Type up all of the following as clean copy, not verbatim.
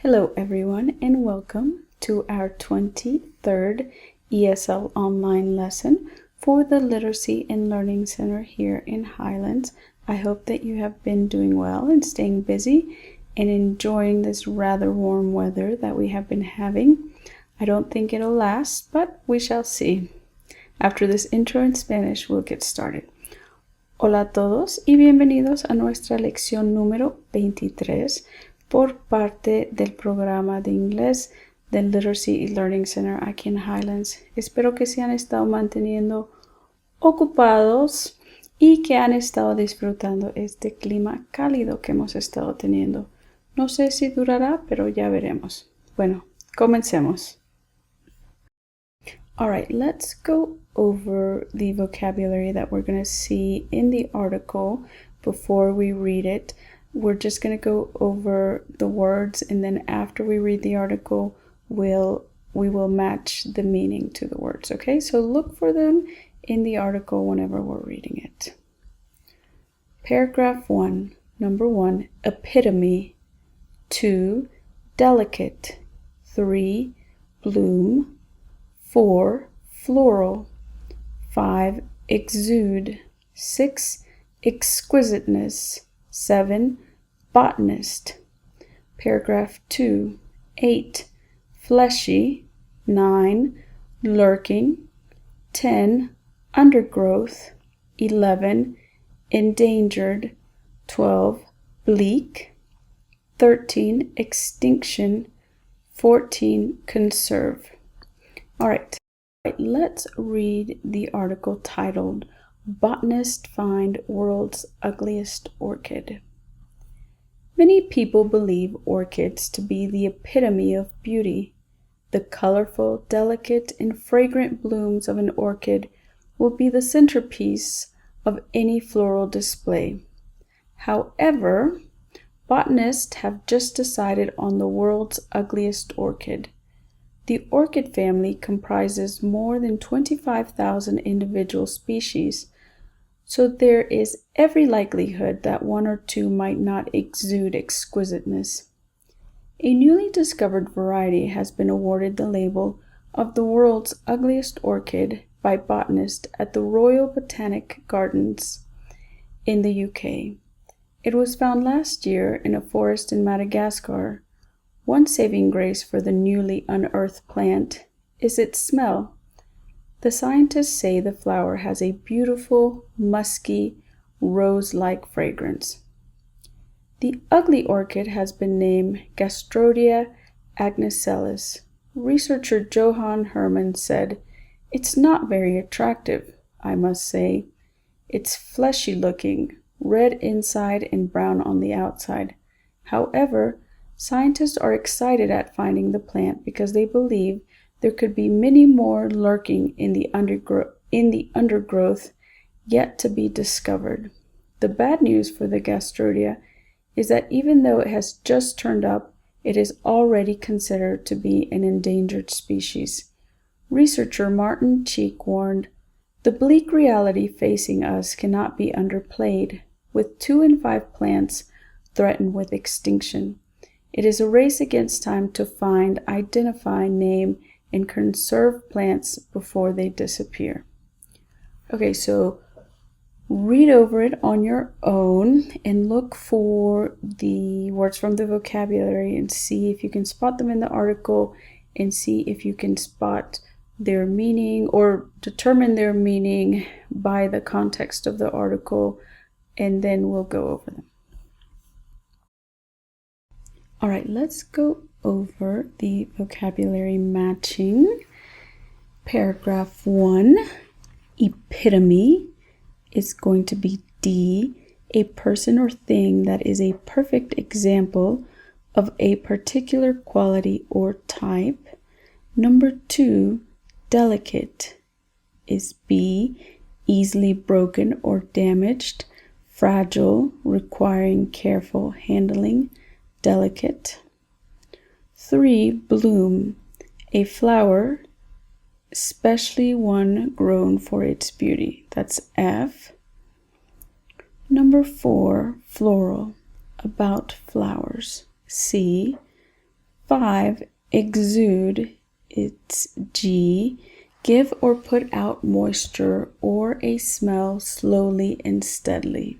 Hello everyone and welcome to our 23rd ESL Online lesson for the Literacy and Learning Center here in Highlands. I hope that you have been doing well and staying busy and enjoying this rather warm weather that we have been having. I don't think it'll last, but we shall see. After this intro in Spanish, we'll get started. Hola a todos y bienvenidos a nuestra lección número 23 por parte del programa de inglés del Literacy y Learning Center aquí en Highlands. Espero que se han estado manteniendo ocupados y que han estado disfrutando este clima cálido que hemos estado teniendo. No sé si durará, pero ya veremos. Bueno, comencemos. All right, let's go over the vocabulary that we're going to see in the article before we read it. We're just going to go over the words, and then after we read the article, we will match the meaning to the words, okay? So look for them in the article whenever we're reading it. Paragraph 1, number 1, epitome. 2, delicate. 3, bloom. 4, floral. 5, exude. 6, exquisiteness. 7, botanist. Paragraph 2, 8, fleshy. 9, lurking. 10, undergrowth. 11, endangered. 12, bleak. 13, extinction. 14, conserve. All right, let's read the article titled Botanists Find World's Ugliest Orchid. Many people believe orchids to be the epitome of beauty. The colorful, delicate, and fragrant blooms of an orchid will be the centerpiece of any floral display. However, botanists have just decided on the world's ugliest orchid. The orchid family comprises more than 25,000 individual species, so there is every likelihood that one or two might not exude exquisiteness. A newly discovered variety has been awarded the label of the world's ugliest orchid by botanists at the Royal Botanic Gardens in the UK. It was found last year in a forest in Madagascar. One saving grace for the newly unearthed plant is its smell. The scientists say the flower has a beautiful, musky, rose-like fragrance. The ugly orchid has been named Gastrodia agnacelis. Researcher Johan Herman said, "It's not very attractive, I must say. It's fleshy-looking, red inside and brown on the outside. However, scientists are excited at finding the plant because they believe there could be many more lurking in the undergrowth yet to be discovered." The bad news for the Gastrodia is that even though it has just turned up, it is already considered to be an endangered species. Researcher Martin Cheek warned, "The bleak reality facing us cannot be underplayed, with 2 in 5 plants threatened with extinction. It is a race against time to find, identify, name, and conserve plants before they disappear." Okay, so read over it on your own and look for the words from the vocabulary and see if you can spot them in the article and see if you can spot their meaning or determine their meaning by the context of the article, and then we'll go over them. All right, let's go over the vocabulary matching. Paragraph 1, epitome is going to be D, a person or thing that is a perfect example of a particular quality or type. Number 2, delicate is B, easily broken or damaged, fragile, requiring careful handling. Delicate. 3, bloom, a flower, especially one grown for its beauty. That's F. Number 4, floral, about flowers. C. 5, exude, it's G, give or put out moisture or a smell slowly and steadily.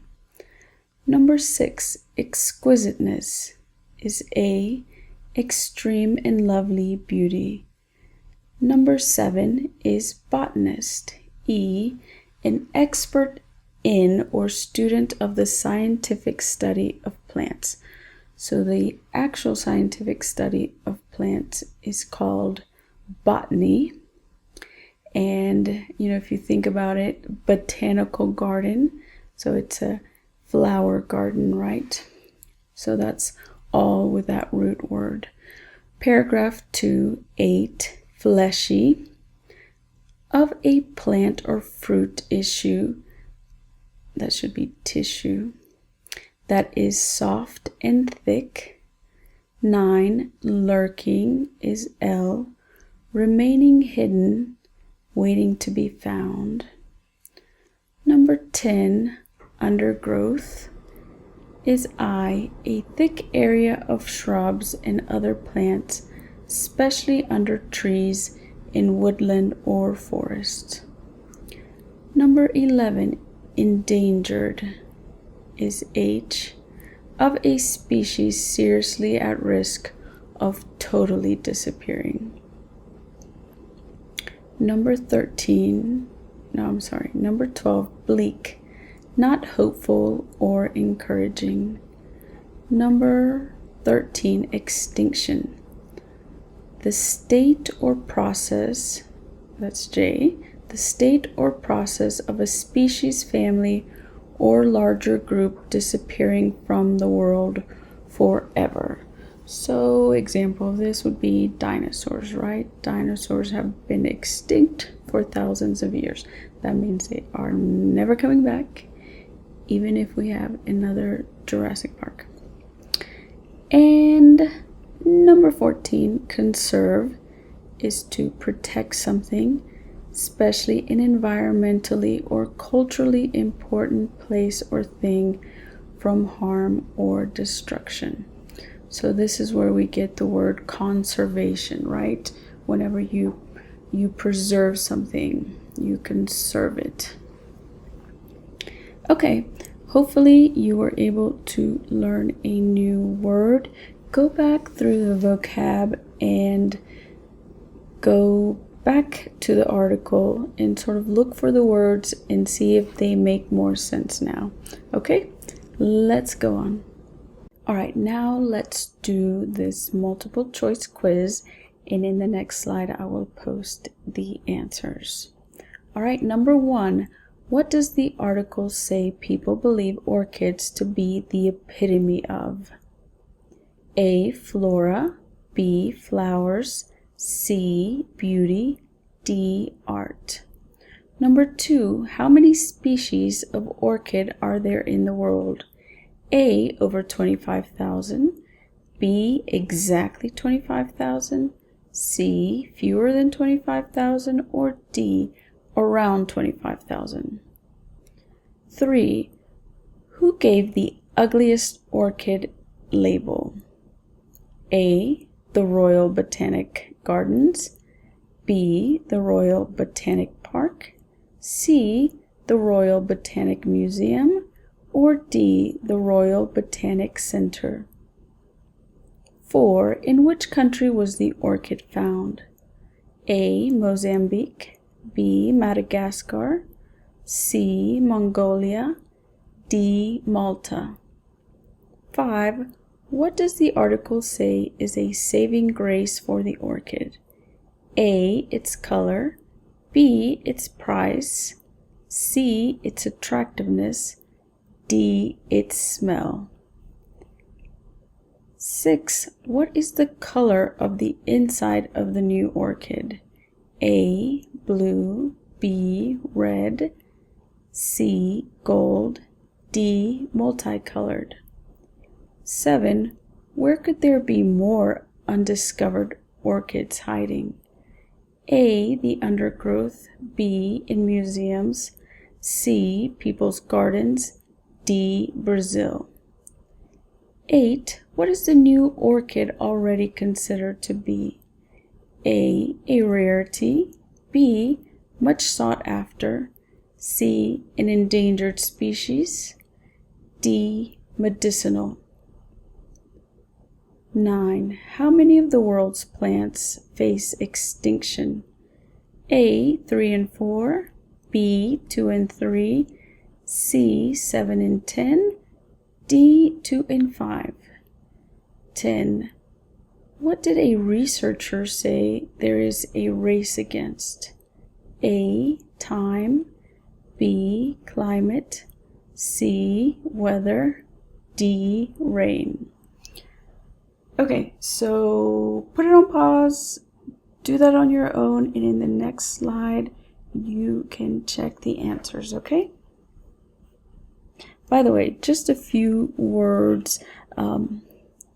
Number 6, exquisiteness is A, extreme and lovely beauty. Number 7 is botanist, E, an expert in or student of the scientific study of plants. So the actual scientific study of plants is called botany. And, if you think about it, botanical garden, so it's a flower garden, right? So that's all with that root word. Paragraph 2, 8, fleshy, of a plant or fruit issue, that should be tissue, that is soft and thick. 9, lurking is L, remaining hidden, waiting to be found. Number 10, undergrowth is I, a thick area of shrubs and other plants, especially under trees in woodland or forest. Number 11, endangered is H, of a species seriously at risk of totally disappearing. Number 12, bleak, not hopeful or encouraging. Number 13, extinction, the state or process, that's J, the state or process of a species, family, or larger group disappearing from the world forever. So example of this would be dinosaurs, right? Dinosaurs have been extinct for thousands of years. That means they are never coming back, even if we have another Jurassic Park. And number 14, conserve, is to protect something, especially an environmentally or culturally important place or thing, from harm or destruction. So this is where we get the word conservation, right? Whenever you preserve something, you conserve it. Okay, hopefully you were able to learn a new word. Go back through the vocab and go back to the article and sort of look for the words and see if they make more sense now. Okay, let's go on. All right, now let's do this multiple choice quiz, and in the next slide I will post the answers. All right, number 1, what does the article say people believe orchids to be the epitome of? A, flora, B, flowers, C, beauty, D, art. Number 2, how many species of orchid are there in the world? A, over 25,000, B, exactly 25,000, C, fewer than 25,000, or D, around 25,000. 3, who gave the ugliest orchid label? A, the Royal Botanic Gardens, B, the Royal Botanic Park, C, the Royal Botanic Museum, or D, the Royal Botanic Center. 4, in which country was the orchid found? A, Mozambique, B, Madagascar, C, Mongolia, D, Malta. 5, what does the article say is a saving grace for the orchid? A, its color, B, its price, C, its attractiveness, D, its smell. 6, what is the color of the inside of the new orchid? A, blue, B, red, C, gold, D, multicolored. 7, where could there be more undiscovered orchids hiding? A, the undergrowth, B, in museums, C, people's gardens, D, Brazil. 8, what is the new orchid already considered to be? A rarity, B, much sought after, C, an endangered species, D, medicinal. 9. How many of the world's plants face extinction? A, 3 and 4, B, 2 and 3, C, 7 and 10, D, 2 and 5. 10. What did a researcher say there is a race against? A, time, B, climate, C, weather, D, rain. Okay, so put it on pause, do that on your own, and in the next slide, you can check the answers, okay? By the way, just a few words.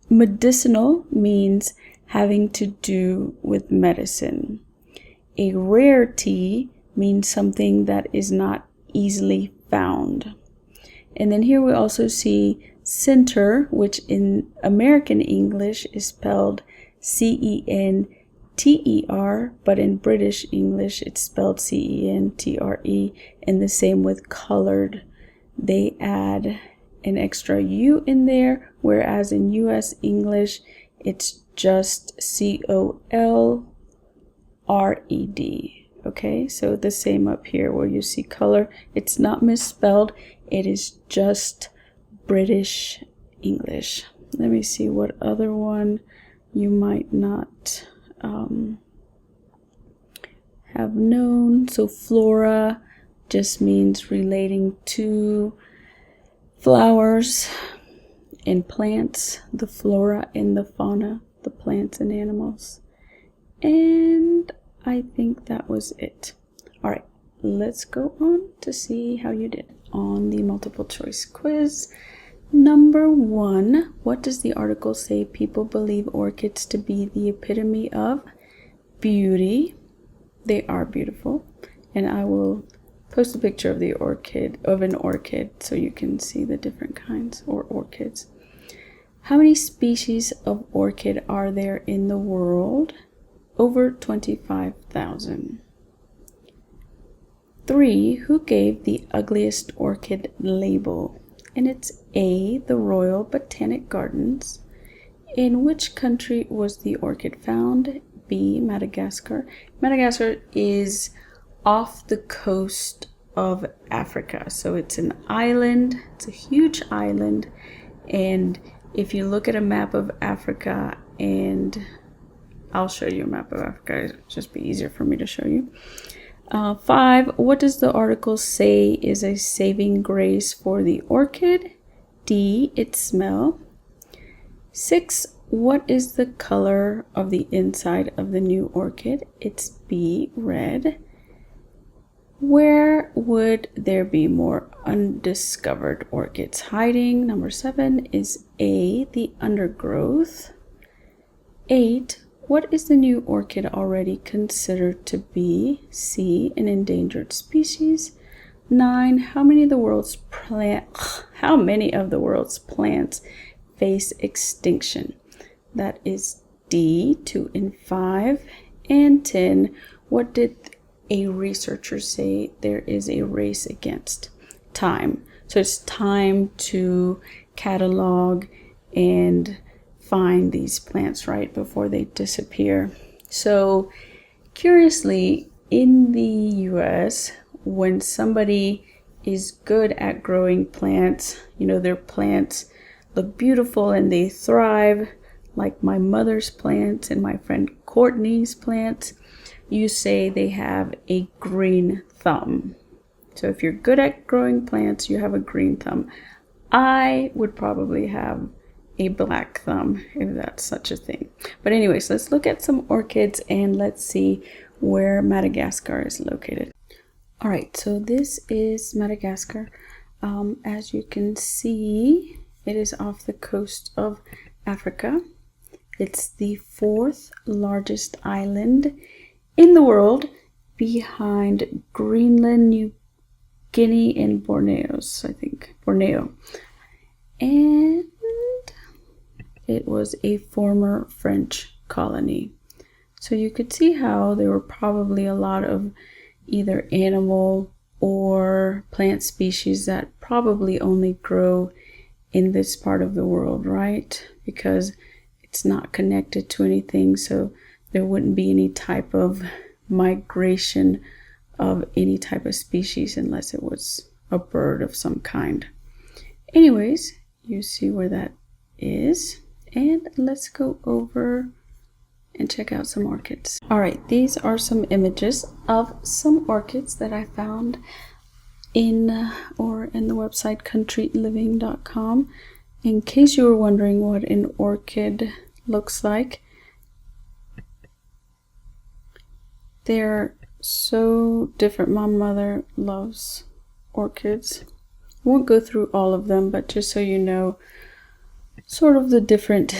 Medicinal means having to do with medicine. A rarity means something that is not easily found. And then here we also see center, which in American English is spelled C-E-N-T-E-R, but in British English it's spelled C-E-N-T-R-E, and the same with colored. They add an extra U in there, whereas in US English it's just C-O-L-R-E-D. Okay, so the same up here where you see color. It's not misspelled, it is just British English. Let me see what other one you might not have known. So flora just means relating to flowers and plants, the flora and the fauna, the plants and animals. And I think that was it. All right, let's go on to see how you did on the multiple choice quiz. Number 1, what does the article say people believe orchids to be the epitome of? Beauty. They are beautiful. And I will post a picture of an orchid so you can see the different kinds or orchids. How many species of orchid are there in the world? Over 25,000. 3, who gave the ugliest orchid label? And it's A, the Royal Botanic Gardens. In which country was the orchid found? B, Madagascar. Madagascar is off the coast of Africa. So it's an island, it's a huge island. And if you look at a map of Africa, and I'll show you a map of Africa, it'll just be easier for me to show you. 5, what does the article say is a saving grace for the orchid? D, its smell. 6, what is the color of the inside of the new orchid? It's B, red. Where would there be more undiscovered orchids hiding? Number 7 is A, the undergrowth. 8, what is the new orchid already considered to be? C, an endangered species. 9, how many of the world's plants face extinction? That is D, 2 and 5. And 10, what did a researcher say there is a race against? Time. So it's time to catalog and find these plants right before they disappear. So curiously, in the US, when somebody is good at growing plants, their plants look beautiful and they thrive, like my mother's plants and my friend Courtney's plants, you say they have a green thumb. So if you're good at growing plants, you have a green thumb. I would probably have a black thumb, if that's such a thing. But anyways, let's look at some orchids and let's see where Madagascar is located. All right, so this is Madagascar. As you can see, it is off the coast of Africa. It's the 4th largest island in the world, behind Greenland, New Guinea, and Borneo. And it was a former French colony. So you could see how there were probably a lot of either animal or plant species that probably only grow in this part of the world, right? Because it's not connected to anything, so there wouldn't be any type of migration of any type of species unless it was a bird of some kind. Anyways, you see where that is, and let's go over and check out some orchids. All right, these are some images of some orchids that I found in the website countryliving.com. In case you were wondering what an orchid looks like, they're so different. My mother loves orchids. I won't go through all of them, but just so you know sort of the different,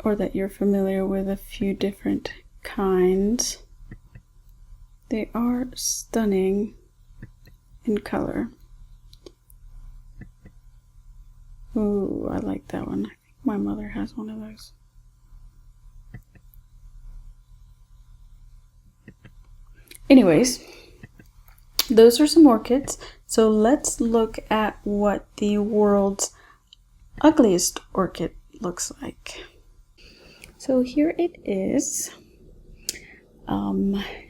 or that you're familiar with a few different kinds. They are stunning in color. Ooh, I like that one. I think my mother has one of those. Anyways, those are some orchids. So let's look at what the world's ugliest orchid looks like. So here it is.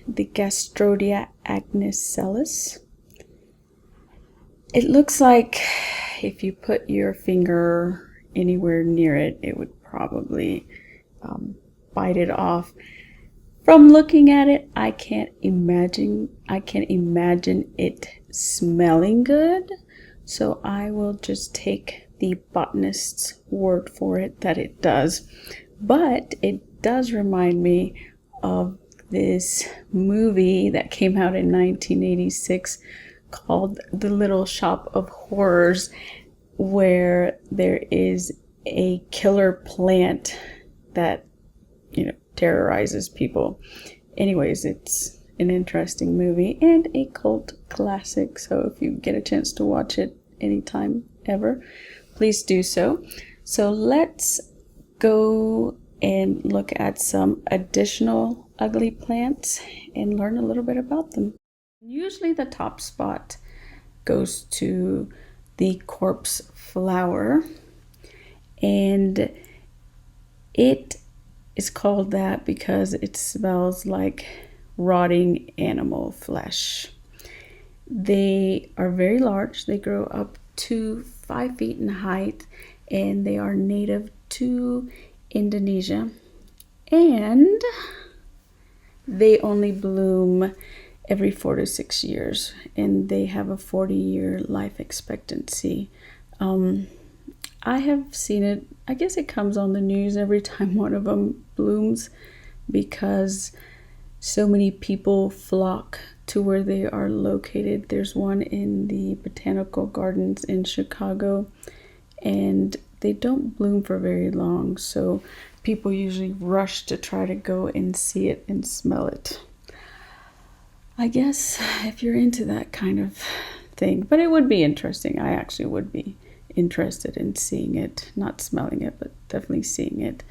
The Gastrodia agnicellus. It looks like if you put your finger anywhere near it, it would probably bite it off. From looking at it, I can't imagine it smelling good. So I will just take the botanist's word for it that it does. But it does remind me of this movie that came out in 1986 called The Little Shop of Horrors, where there is a killer plant that, terrorizes people. Anyways, it's an interesting movie and a cult classic. So if you get a chance to watch it anytime ever, please do so. So let's go and look at some additional ugly plants and learn a little bit about them. Usually the top spot goes to the corpse flower, and it is called that because it smells like rotting animal flesh. They are very large. They grow up to 5 feet in height, and they are native to Indonesia, and they only bloom every 4 to 6 years, and they have a 40-year life expectancy. I have seen it. I guess it comes on the news every time one of them blooms because so many people flock to where they are located. There's one in the Botanical Gardens in Chicago, and they don't bloom for very long, so people usually rush to try to go and see it and smell it. I guess if you're into that kind of thing, but it would be interesting. I actually would be interested in seeing it, not smelling it, but definitely seeing it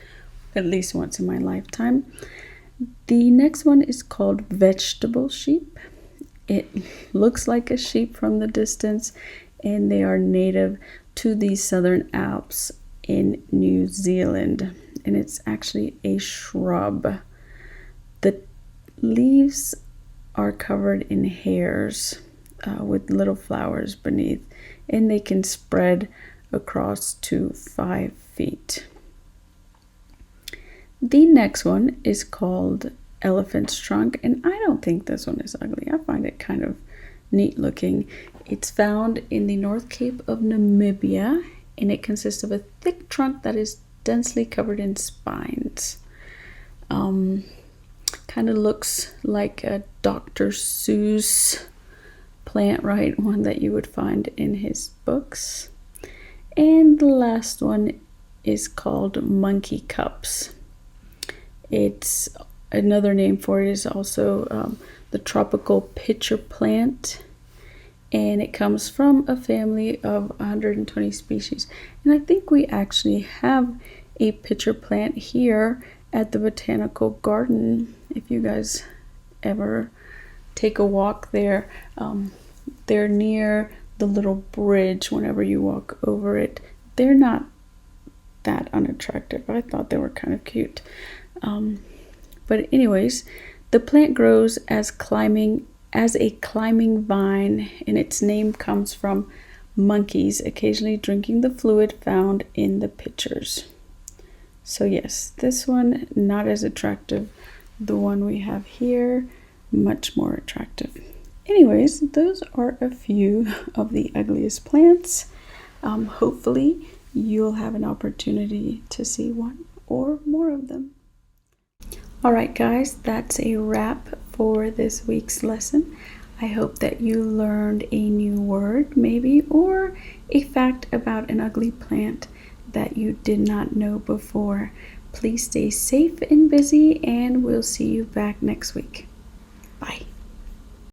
at least once in my lifetime. The next one is called vegetable sheep. It looks like a sheep from the distance, and they are native to the Southern Alps in New Zealand, and it's actually a shrub. The leaves are covered in hairs with little flowers beneath, and they can spread across to 5 feet. The next one is called elephant's trunk, and I don't think this one is ugly. I find it kind of neat looking. It's found in the North Cape of Namibia, and it consists of a thick trunk that is densely covered in spines. Kind of looks like a Dr. Seuss plant, right? One that you would find in his books. And the last one is called monkey cups. It's another name for it is also the tropical pitcher plant, and it comes from a family of 120 species. And I think we actually have a pitcher plant here at the botanical garden. If you guys ever take a walk there, they're near the little bridge. Whenever you walk over it, they're not that unattractive. I thought they were kind of cute. But anyways, the plant grows as a climbing vine, and its name comes from monkeys occasionally drinking the fluid found in the pitchers. So yes, this one not as attractive. The one we have here, much more attractive. Anyways, those are a few of the ugliest plants. Hopefully you'll have an opportunity to see one or more of them. Alright guys, that's a wrap for this week's lesson. I hope that you learned a new word maybe, or a fact about an ugly plant that you did not know before. Please stay safe and busy, and we'll see you back next week. Bye.